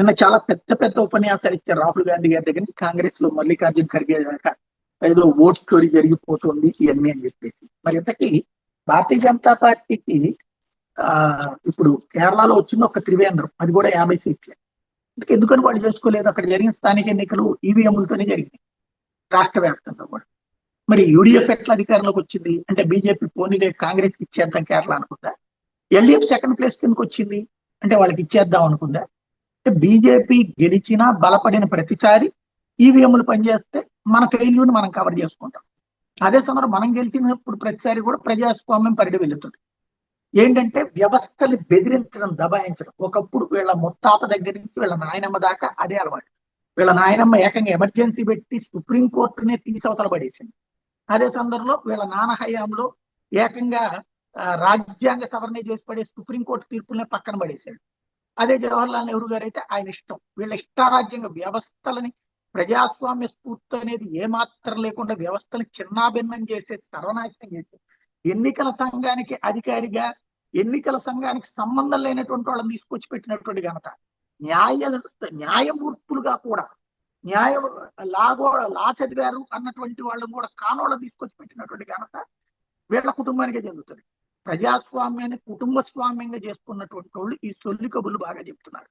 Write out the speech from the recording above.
నిన్న చాలా పెద్ద పెద్ద ఉపన్యాసాలు ఇచ్చారు రాహుల్ గాంధీ గారి దగ్గర నుంచి కాంగ్రెస్ లో మల్లికార్జున్ ఖర్గే దాకా. ఏదో ఓట్ స్టోరీ జరిగిపోతుంది ఇవన్నీ అని చెప్పేసి. మరి ఇంతకీ భారతీయ జనతా పార్టీకి ఆ ఇప్పుడు కేరళలో వచ్చింది ఒక త్రివేంద్రం, అది కూడా 50 సీట్లే. ఎందుకని వాళ్ళు చేసుకోలేదు? అక్కడ జరిగిన స్థానిక ఎన్నికలు ఈవీఎంలతోనే జరిగినాయి రాష్ట్ర వ్యాప్తంగా కూడా. మరి యూడిఎఫ్ ఎట్లా అధికారంలోకి వచ్చింది అంటే బీజేపీ పోనీలే కాంగ్రెస్ కి ఇచ్చేద్దాం కేరళ అనుకుందా? ఎల్డీఎఫ్ సెకండ్ ప్లేస్ కిందకి వచ్చింది అంటే వాళ్ళకి ఇచ్చేద్దాం అనుకుందా? అంటే బీజేపీ గెలిచినా బలపడిన ప్రతిసారి ఈవీఎంలు పనిచేస్తే మన ఫెయిల్యూని మనం కవర్ చేసుకుంటాం. అదే సమయంలో మనం గెలిచినప్పుడు ప్రతిసారి కూడా ప్రజాస్వామ్యం పరిధి వెళుతుంది. ఏంటంటే వ్యవస్థని బెదిరించడం, దబాయించడం. ఒకప్పుడు వీళ్ళ ముత్తాత దగ్గర నుంచి వీళ్ళ నాయనమ్మ దాకా అదే అలవాటు. వీళ్ళ నాయనమ్మ ఏకంగా ఎమర్జెన్సీ పెట్టి సుప్రీంకోర్టునే తీసవతల పడేసింది. అదే సందర్భంలో వీళ్ళ నాన్న హయాంలో ఏకంగా రాజ్యాంగ సవరణ చేసి పడే సుప్రీంకోర్టు తీర్పులనే పక్కన పడేశాడు. అదే జవహర్లాల్ నెహ్రూ గారు అయితే ఆయన ఇష్టం, వీళ్ళ ఇష్టారాజ్యంగ వ్యవస్థలని, ప్రజాస్వామ్య స్ఫూర్తి అనేది ఏమాత్రం లేకుండా వ్యవస్థని చిన్నాభిన్నం చేసేసి సర్వనాశనం చేసి ఎన్నికల సంఘానికి అధికారిగా, ఎన్నికల సంఘానికి సంబంధం లేనటువంటి వాళ్ళని తీసుకొచ్చి పెట్టినటువంటి ఘనత. న్యాయమూర్తులుగా కూడా లా చదివారు అన్నటువంటి వాళ్ళని కూడా కానోళ్ళని తీసుకొచ్చి పెట్టినటువంటి ఘనత వీళ్ళ కుటుంబానికే చెందుతుంది. ప్రజాస్వామ్యాన్ని కుటుంబ స్వామ్యంగా చేసుకున్నటువంటి వాళ్ళు ఈ సొల్లి కబుర్లు బాగా చెప్తున్నారు.